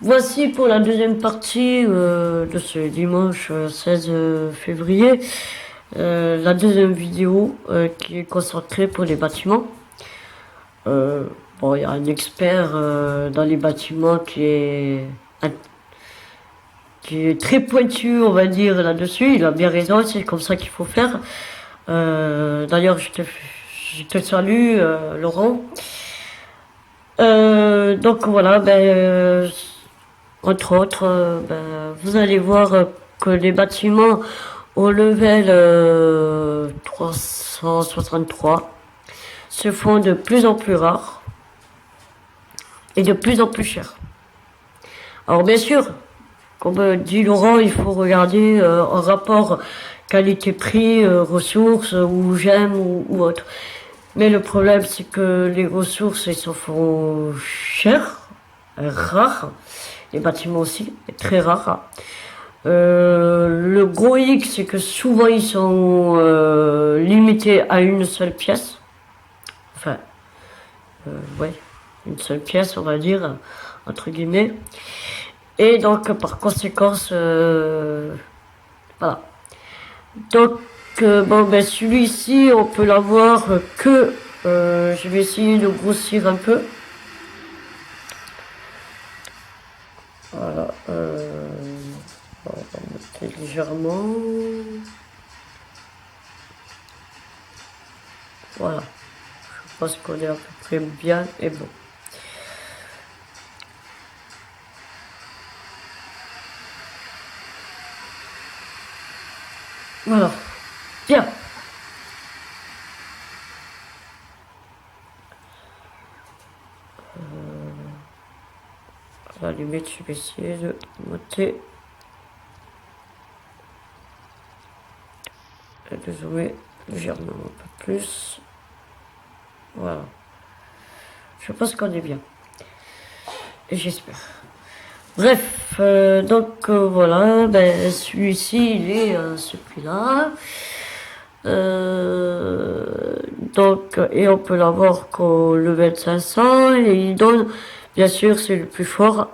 Voici pour la deuxième partie de ce dimanche 16 février, la deuxième vidéo qui est consacrée pour les bâtiments. Bon, il y a un expert dans les bâtiments qui est très pointu, on va dire, là-dessus. Il a bien raison, c'est comme ça qu'il faut faire. D'ailleurs, je te salue, Laurent. Donc voilà, entre autres, vous allez voir que les bâtiments au level 363 se font de plus en plus rares et de plus en plus chers. Alors bien sûr, comme dit Laurent, il faut regarder en rapport qualité-prix, ressources ou gemmes ou autre. Mais le problème, c'est que les ressources, elles se font chères, rares. Les bâtiments aussi, très rares. Le gros hic, c'est que souvent, ils sont limités à une seule pièce. Enfin, ouais, une seule pièce, on va dire, entre guillemets. Et donc, par conséquence, voilà. Donc, celui-ci, on peut l'avoir que... je vais essayer de grossir un peu. Voilà. On va monter légèrement. Voilà. Je pense qu'on est à peu près bien et bon. Voilà. Bien. À la limite, je vais essayer de monter et de zoomer légèrement un peu plus. Voilà. Je pense qu'on est bien. Et j'espère. Bref, voilà, celui-ci, il est ce prix-là. Et on peut l'avoir qu'au level 500, et il donne, bien sûr, c'est le plus fort,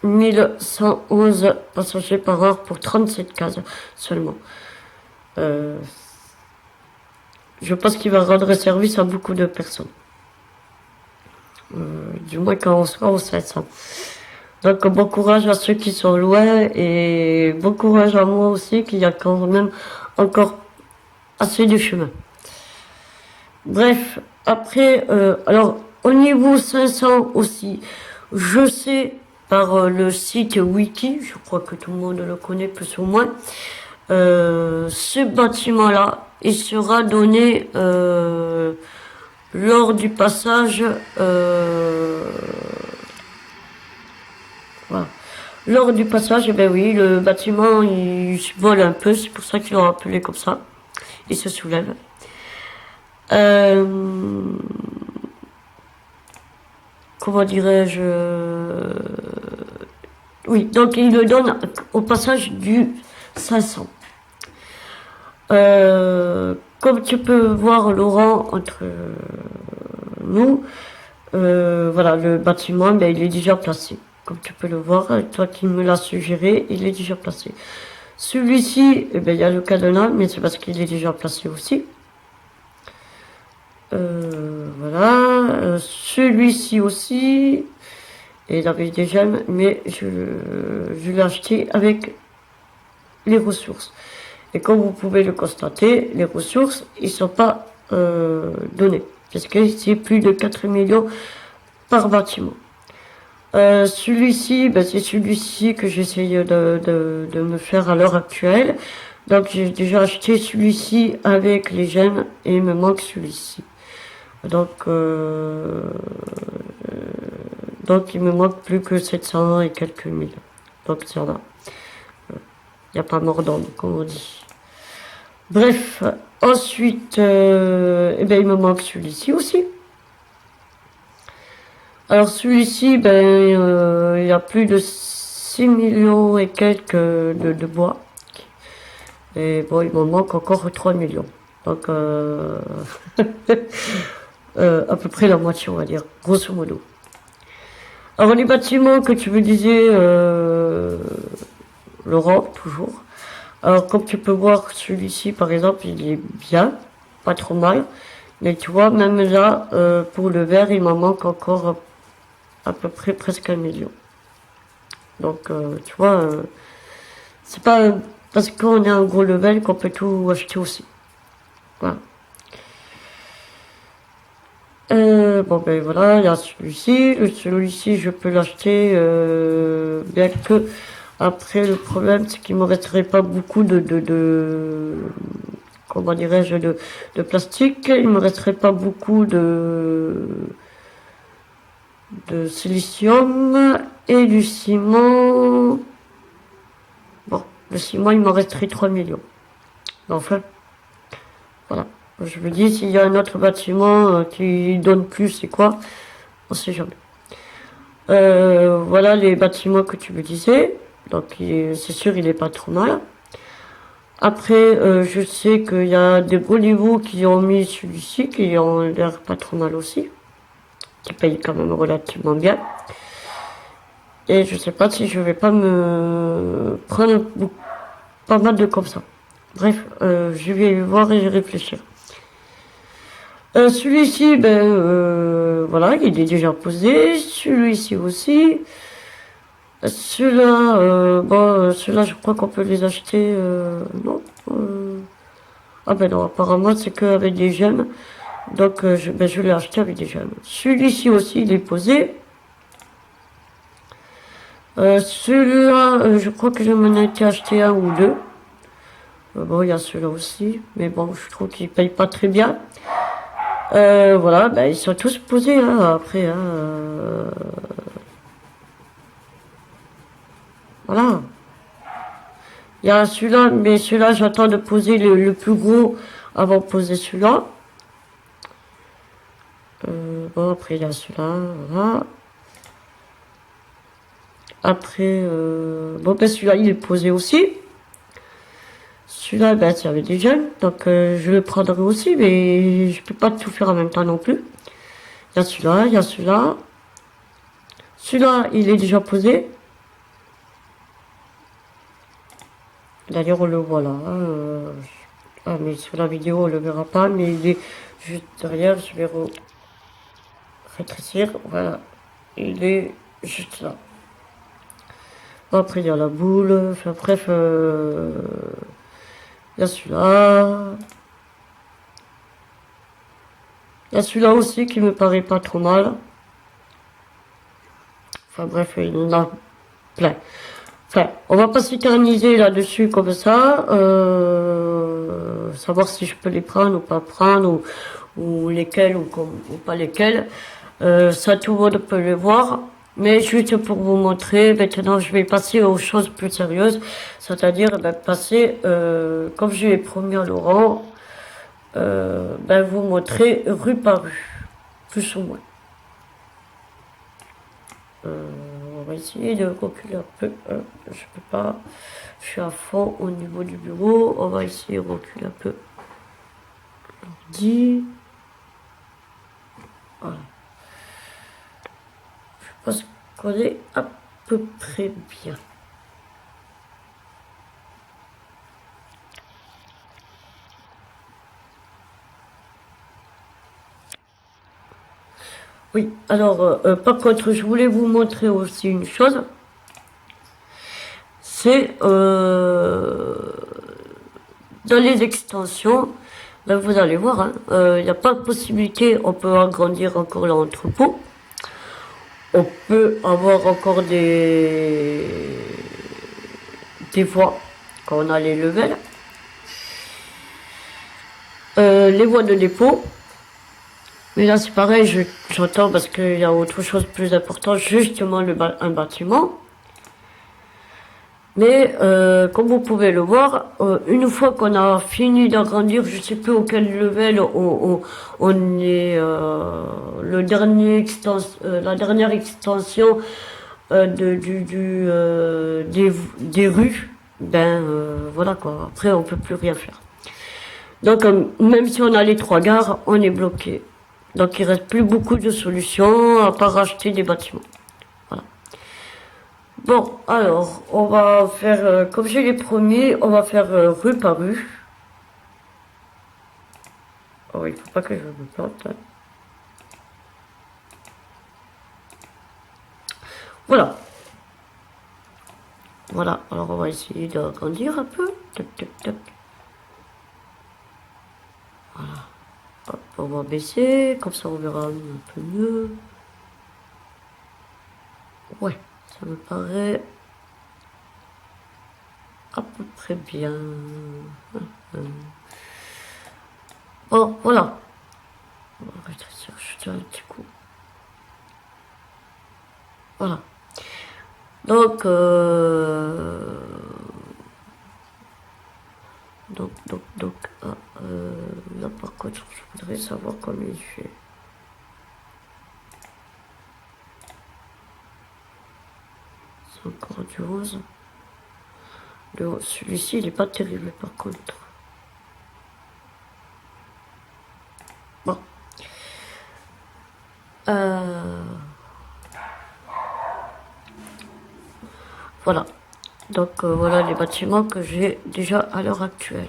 1111 passagers par heure pour 37 cases seulement. Je pense qu'il va rendre service à beaucoup de personnes. Du moins quand on sera au 500. Donc bon courage à ceux qui sont loin et bon courage à moi aussi qu'il y a quand même encore assez de chemin. Bref, après, alors au niveau 500 aussi, je sais par le site Wiki, je crois que tout le monde le connaît plus ou moins, ce bâtiment-là, il sera donné lors du passage... voilà. Lors du passage, eh ben oui, le bâtiment il se vole un peu, c'est pour ça qu'ils l'ont appelé comme ça. Il se soulève. Comment dirais-je, oui, donc il le donne au passage du 500. Comme tu peux voir, Laurent, entre nous, voilà, le bâtiment, il est déjà placé. Comme tu peux le voir, toi qui me l'as suggéré, il est déjà placé. Celui-ci, il y a le cadenas, mais c'est parce qu'il est déjà placé aussi. Voilà. Celui-ci aussi, et il avait des gemmes, mais je l'ai acheté avec les ressources. Et comme vous pouvez le constater, les ressources, ils ne sont pas données, puisque c'est plus de 4 millions par bâtiment. Celui-ci, c'est celui-ci que j'essaye de me faire à l'heure actuelle. Donc j'ai déjà acheté celui-ci avec les gemmes et il me manque celui-ci. Donc il me manque plus que 700 et quelques mille. Donc ça va. Il n'y a pas mort d'homme, comme on dit. Bref, ensuite, il me manque celui-ci aussi. Alors celui-ci, il y a plus de 6 millions et quelques de bois. Et bon, il m'en manque encore 3 millions. Donc, à peu près la moitié, on va dire, grosso modo. Alors les bâtiments que tu me disais, Laurent, toujours. Alors comme tu peux voir, celui-ci par exemple, il est bien, pas trop mal. Mais tu vois, même là, pour le vert, il m'en manque encore à peu près presque 1 million. Donc tu vois, c'est pas parce qu'on est un gros level qu'on peut tout acheter aussi. Voilà. Bon ben voilà, il y a celui-ci. Celui-ci, je peux l'acheter, bien que après le problème, c'est qu'il me resterait pas beaucoup comment dirais-je, de plastique. Il me resterait pas beaucoup de silicium et du ciment. Bon, le ciment, il m'en resterait 3 millions. Enfin, voilà. Je me dis, s'il y a un autre bâtiment qui donne plus, c'est quoi? On sait jamais. Voilà les bâtiments que tu me disais. Donc, c'est sûr, il est pas trop mal. Après, je sais qu'il y a des beaux niveaux qui ont mis celui-ci, qui ont l'air pas trop mal aussi. Qui payent quand même relativement bien. Et je sais pas si je vais pas me prendre pas mal de comme ça. Bref, je vais voir et réfléchir. Celui-ci, voilà, il est déjà posé. Celui-ci aussi. Ceux-là, ceux-là, je crois qu'on peut les acheter. Non. Ah ben non, apparemment, c'est qu'avec des gemmes. Donc, je l'ai acheté avec des gemmes. Celui-ci aussi, il est posé. Celui-là, je crois que je m'en ai été acheté un ou deux. Bon, il y a celui-là aussi. Mais bon, je trouve qu'ils payent pas très bien. Voilà, ben, ils sont tous posés, hein, après, hein, voilà. Il y a celui-là, mais celui-là, j'attends de poser le plus gros avant de poser celui-là. Bon, après, il y a celui-là, voilà. Après, bon, ben, celui-là, il est posé aussi. Celui-là, ben, il y avait des jeunes, donc je le prendrai aussi, mais je peux pas tout faire en même temps non plus. Il y a celui-là, il y a celui-là. Celui-là, il est déjà posé. D'ailleurs, on le voit là. Ah, mais sur la vidéo, on le verra pas, mais il est juste derrière. Je vais rétrécir. Voilà. Il est juste là. Après, il y a la boule. Enfin, bref, il y a celui-là. Il y a celui-là aussi qui me paraît pas trop mal. Enfin, bref, il y en a plein. Enfin, on va pas s'éterniser là-dessus comme ça. Savoir si je peux les prendre ou pas prendre, ou lesquels ou pas lesquels. Ça, tout le monde peut le voir. Mais juste pour vous montrer, maintenant je vais passer aux choses plus sérieuses. C'est-à-dire passer, comme je l'ai promis à Laurent, vous montrer rue par rue. Plus ou moins. On va essayer de reculer un peu. Je peux pas. Je suis à fond au niveau du bureau. On va essayer de reculer un peu. L'ordi. Voilà. Je pense qu'on est à peu près bien. Oui, alors, par contre, je voulais vous montrer aussi une chose. C'est dans les extensions, vous allez voir, il n'y a pas de possibilité, on peut agrandir encore l'entrepôt. On peut avoir encore des voies quand on a les levels. Les voies de dépôt. Mais là, c'est pareil, j'entends parce qu'il y a autre chose plus important, justement un bâtiment. Mais, comme vous pouvez le voir, une fois qu'on a fini d'agrandir, je ne sais plus auquel level on est, la dernière extension des rues, voilà quoi, après on peut plus rien faire. Donc, même si on a les 3 gares, on est bloqué. Donc il reste plus beaucoup de solutions à part racheter des bâtiments. Bon, alors, on va faire, comme j'ai les premiers, on va faire rue par rue. Oh, il faut pas que je me plante. Hein. Voilà. Voilà, alors on va essayer d'agrandir un peu. Tac, tac, tac. Voilà. Hop, on va baisser, comme ça on verra un peu mieux. Ouais, ça me paraît à peu près bien. Bon, voilà. On va rétrécir juste un petit coup. Voilà. Donc, là par contre, je voudrais savoir combien il fait. C'est encore du rose. Celui-ci, il n'est pas terrible par contre. Bon. Voilà. Donc voilà les bâtiments que j'ai déjà à l'heure actuelle.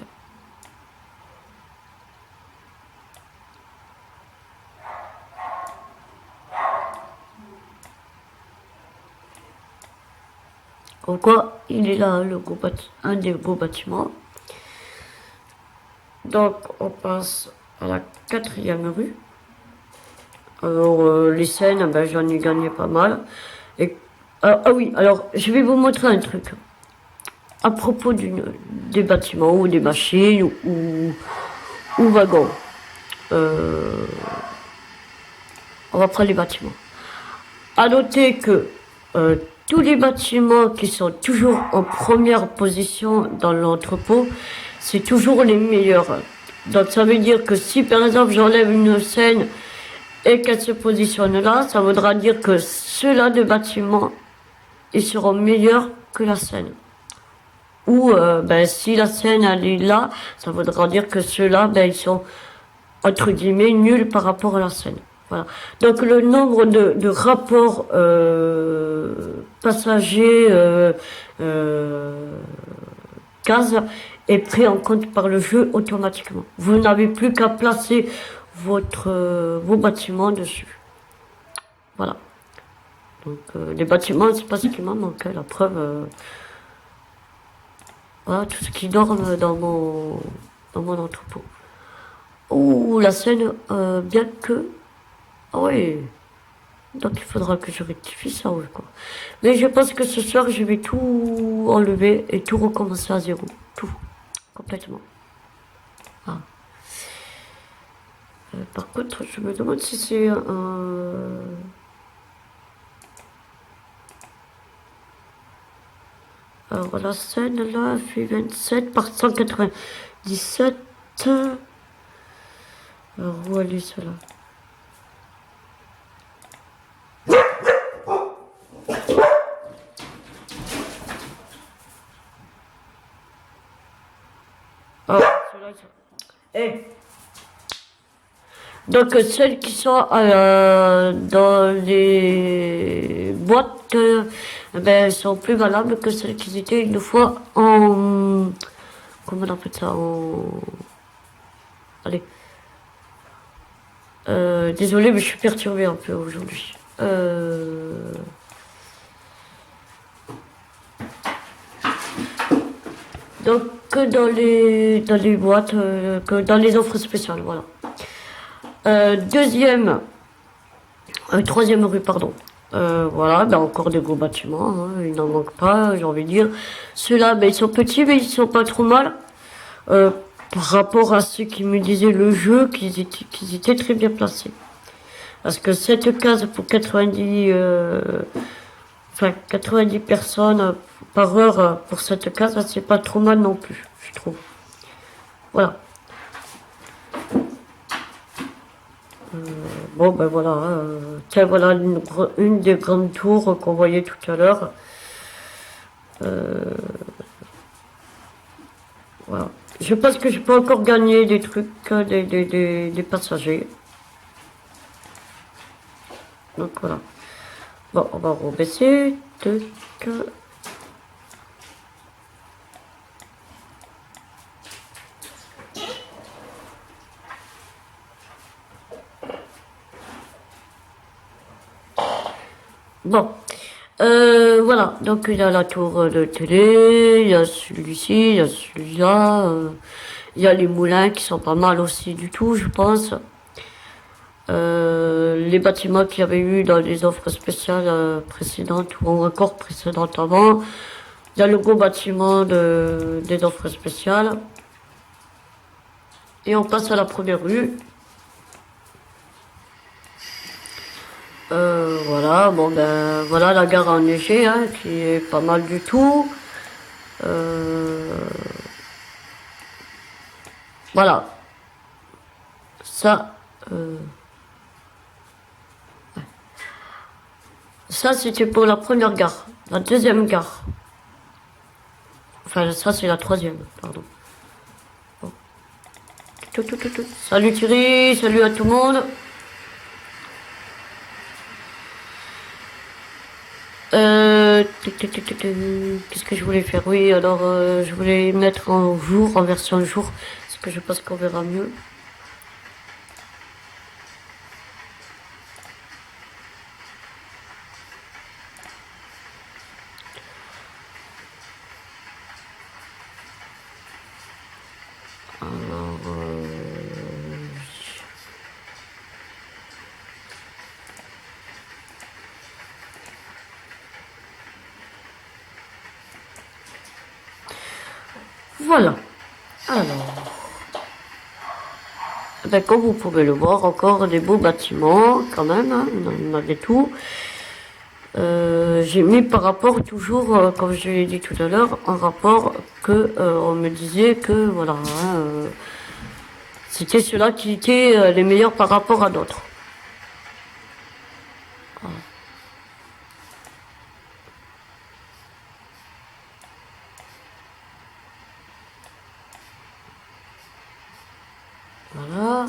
Pourquoi il est là, un des gros bâtiments. Donc on passe à la 4e rue. Alors les scènes, ben, j'en ai gagné pas mal. Et, ah oui, alors je vais vous montrer un truc. À propos des bâtiments ou des machines ou wagons. On va prendre les bâtiments. À noter que tous les bâtiments qui sont toujours en première position dans l'entrepôt, c'est toujours les meilleurs. Donc ça veut dire que si par exemple j'enlève une scène et qu'elle se positionne là, ça voudra dire que ceux-là de bâtiments, ils seront meilleurs que la scène. Ou ben, si la scène elle est là, ça voudra dire que ceux-là, ben, ils sont entre guillemets nuls par rapport à la scène. Voilà. Donc le nombre de rapports passagers cases est pris en compte par le jeu automatiquement. Vous n'avez plus qu'à placer vos bâtiments dessus. Voilà. Donc les bâtiments, c'est pas ce qui m'a manqué. La preuve, voilà tout ce qui dorme dans mon entrepôt. Oh, la scène, bien que... Ah oui. Donc il faudra que je rectifie ça, oui, quoi. Mais je pense que ce soir, je vais tout enlever et tout recommencer à zéro. Tout. Complètement. Ah. Par contre, je me demande si c'est un... Alors la scène là fait 27 par 197. Alors où elle est celle-là? Ah, celle-là. Eh. Donc celles qui sont dans les boîtes, ben, sont plus valables que celles qui étaient une fois en... Comment on appelle ça? Allez. Désolé, mais je suis perturbée un peu aujourd'hui. Donc que dans les boîtes, que dans les offres spéciales, voilà. Troisième rue, pardon. Voilà, ben encore des gros bâtiments, hein, il n'en manque pas, j'ai envie de dire. Ceux-là, ben, ils sont petits, mais ils sont pas trop mal. Par rapport à ceux qui me disaient le jeu, qu'ils étaient très bien placés. Parce que cette case pour 90 personnes par heure pour cette case, c'est pas trop mal non plus, je trouve. Voilà. Bon ben voilà, tiens voilà une des grandes tours qu'on voyait tout à l'heure. Voilà. Je pense que je peux encore gagner des trucs, des passagers. Donc voilà. Bon, on va rebaisser. Tac. Bon, voilà, donc il y a la tour de télé, il y a celui-ci, il y a celui-là, il y a les moulins qui sont pas mal aussi du tout, je pense. Les bâtiments qu'il y avait eu dans les offres spéciales précédentes ou encore précédentes avant. Il y a le gros bâtiment des offres spéciales. Et on passe à la première rue. Voilà, bon ben voilà la gare enneigée hein, qui est pas mal du tout. Voilà. Ça, ça c'était pour la première gare. La deuxième gare. Enfin ça c'est la troisième, pardon. Bon. Salut Thierry, salut à tout le monde. Qu'est-ce que je voulais faire? Oui, alors je voulais mettre en jour, en version jour, parce que je pense qu'on verra mieux. Alors, voilà. Alors, ben, comme vous pouvez le voir, encore des beaux bâtiments, quand même, hein, on en a des tout. J'ai mis par rapport toujours, comme je l'ai dit tout à l'heure, en rapport que on me disait que voilà, hein, c'était ceux-là qui étaient les meilleurs par rapport à d'autres. Voilà.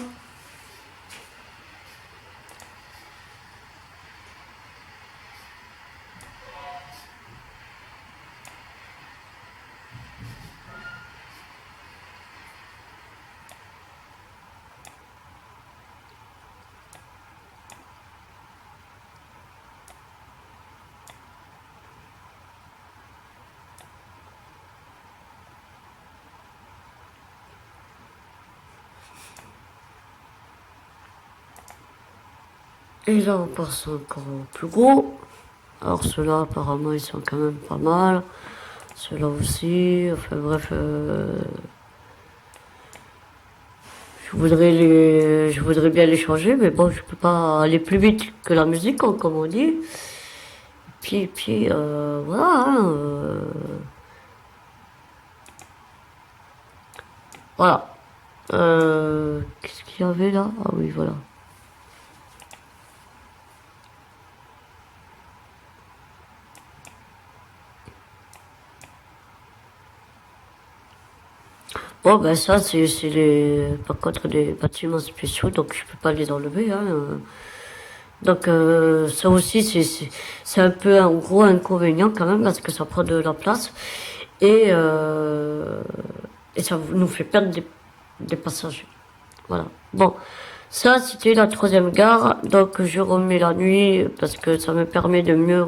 Et là, on passe encore au plus gros. Alors ceux-là, apparemment, ils sont quand même pas mal. Ceux-là aussi. Enfin bref, je voudrais bien les changer, mais bon, je peux pas aller plus vite que la musique, hein, comme on dit. Puis, voilà. Hein, voilà. Qu'est-ce qu'il y avait là? Ah oui, voilà. Bon, ben ça, c'est par contre des bâtiments spéciaux, donc je peux pas les enlever. Hein. Donc ça aussi, c'est un peu un gros inconvénient quand même, parce que ça prend de la place. Et, euh, et ça nous fait perdre des passagers. Voilà. Bon, ça, c'était la troisième gare, donc je remets la nuit, parce que ça me permet de mieux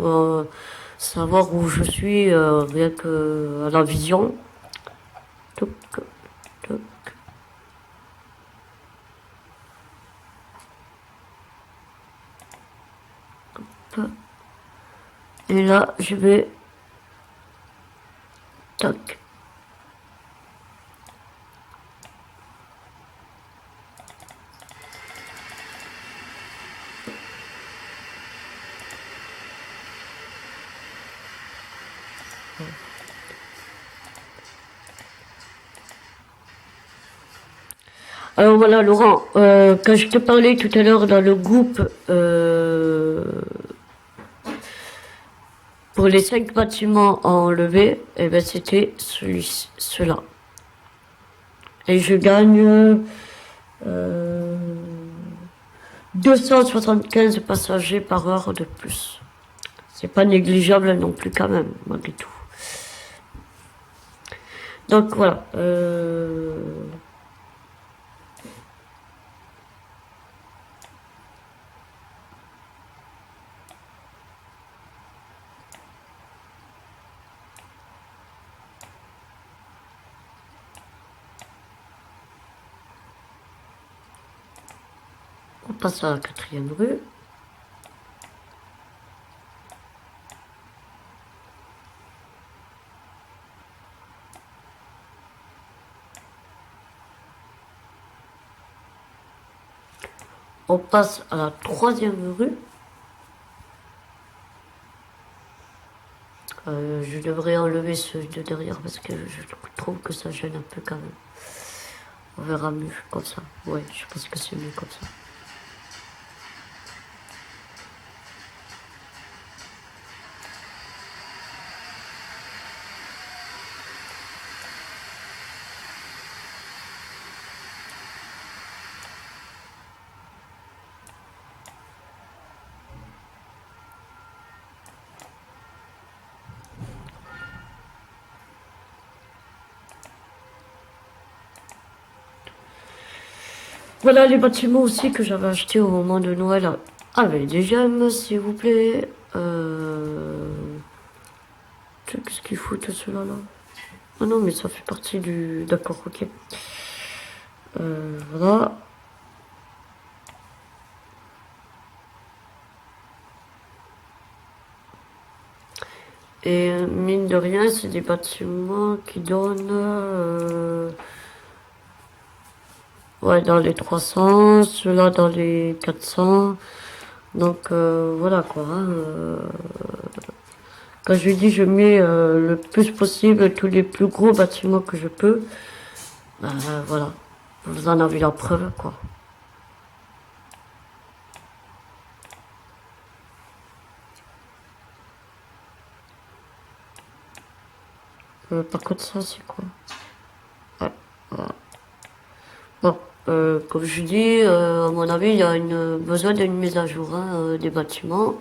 savoir où je suis, rien que à la vision. Touc, touc. Et là, je vais... Tac. Alors voilà, Laurent, quand je te parlais tout à l'heure dans le groupe pour les 5 bâtiments à enlever, eh ben c'était ceux-là. Et je gagne 275 passagers par heure de plus. C'est pas négligeable non plus quand même, malgré tout. Donc voilà. On passe à la 4e rue. On passe à la 3e rue. Je devrais enlever ceux de derrière parce que je trouve que ça gêne un peu quand même. On verra mieux comme ça. Ouais, je pense que c'est mieux comme ça. Voilà les bâtiments aussi que j'avais achetés au moment de Noël. Avec des gemmes, s'il vous plaît. Qu'est-ce qu'il faut tout cela là? Ah non, mais ça fait partie du... D'accord, ok. Voilà. Et mine de rien, c'est des bâtiments qui donnent... ouais, dans les 300, ceux-là dans les 400. Donc voilà quoi. Quand je dis je mets le plus possible tous les plus gros bâtiments que je peux, voilà. Vous en avez la preuve quoi. Par contre ça c'est quoi? Ouais, voilà. Bon, comme je dis, à mon avis, il y a besoin d'une mise à jour hein, des bâtiments.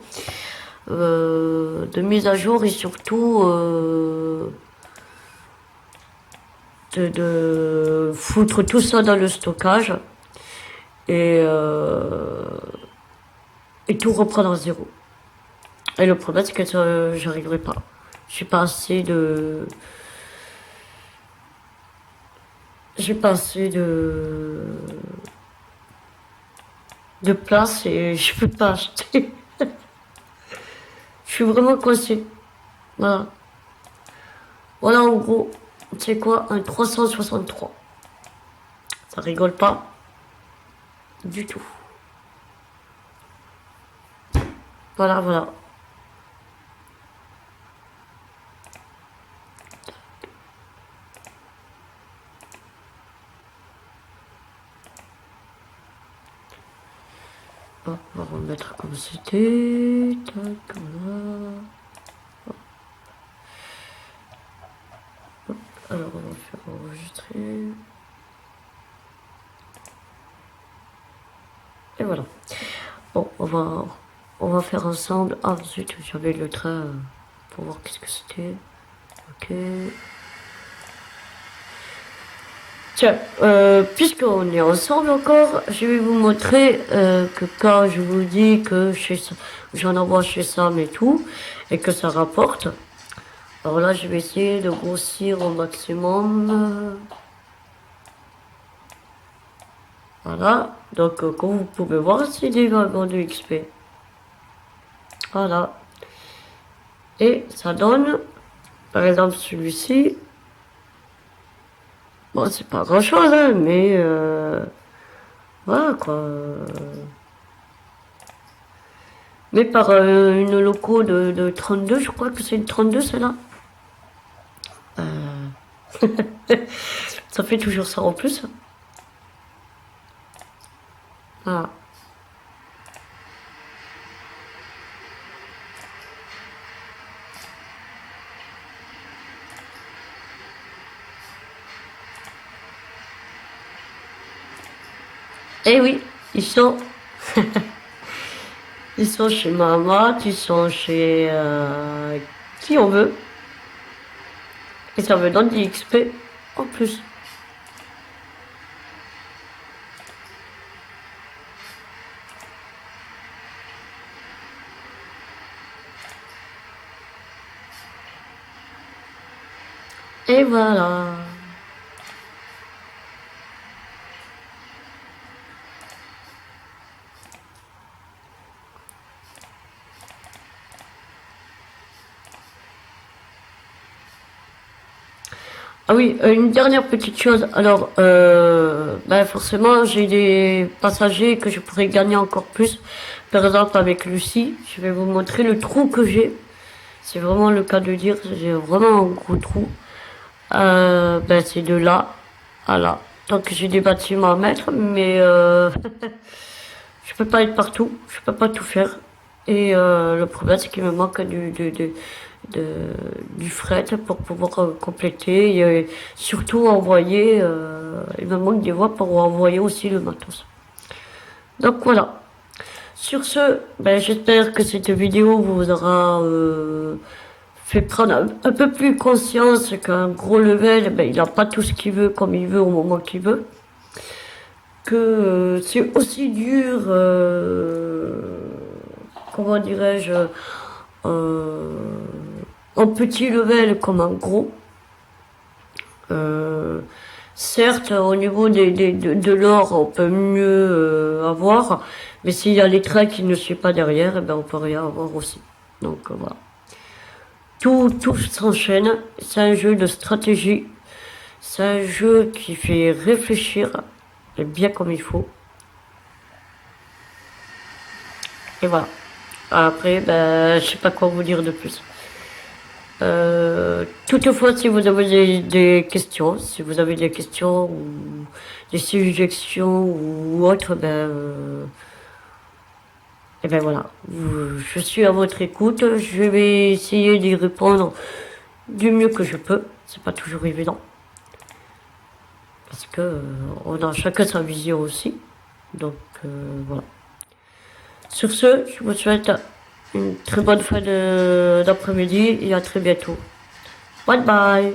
De mise à jour et surtout de foutre tout ça dans le stockage et tout reprendre à zéro. Et le problème c'est que j'arriverai pas. J'ai pas assez de... J'ai pas assez de place et je peux pas acheter. Je suis vraiment coincée. Voilà. Voilà en gros, c'est quoi un 363. Ça rigole pas du tout. Voilà, voilà. Hop, on va remettre comme c'était. Tac, voilà. Hop, alors on va faire enregistrer. Et voilà. Bon, on va faire ensemble. Ah zut, j'avais le train pour voir qu'est-ce que c'était. Ok. Tiens, puisqu'on est ensemble encore, je vais vous montrer que quand je vous dis que j'en envoie chez Sam et tout, et que ça rapporte, alors là je vais essayer de grossir au maximum. Voilà, donc comme vous pouvez voir, c'est des wagons de XP. Voilà. Et ça donne, par exemple celui-ci, bon c'est pas grand chose, hein, mais voilà quoi. Mais par une loco de 32, je crois que c'est une 32 celle-là. Ça fait toujours ça en plus. Voilà. Eh oui, ils sont... Ils sont chez Mahamat, ils sont chez qui on veut. Et ça me donne des XP en plus. Et voilà. Ah oui, une dernière petite chose. Alors, forcément, j'ai des passagers que je pourrais gagner encore plus. Par exemple, avec Lucie, je vais vous montrer le trou que j'ai. C'est vraiment le cas de dire, j'ai vraiment un gros trou. C'est de là à là. Donc j'ai des bâtiments à mettre, mais je peux pas être partout, je peux pas tout faire. Et le problème, c'est qu'il me manque du fret pour pouvoir compléter et surtout envoyer. Il me manque des voies pour envoyer aussi le matos. Donc voilà. Sur ce, j'espère que cette vidéo vous aura fait prendre un peu plus conscience qu'un gros level, il n'a pas tout ce qu'il veut comme il veut au moment qu'il veut. Que c'est aussi dur, comment dirais-je, en petit level comme en gros. Certes, au niveau de l'or, on peut mieux avoir, mais s'il y a les traits qui ne suivent pas derrière, on peut rien avoir aussi. Donc voilà. Tout s'enchaîne, c'est un jeu de stratégie, c'est un jeu qui fait réfléchir, et bien comme il faut. Et voilà. Après, je sais pas quoi vous dire de plus. Toutefois, si vous avez des questions, ou des suggestions ou autres, et voilà, je suis à votre écoute. Je vais essayer d'y répondre du mieux que je peux. C'est pas toujours évident. Parce que on a chacun sa vision aussi. Donc voilà. Sur ce, je vous souhaite une très bonne fin d'après-midi et à très bientôt. Bye bye.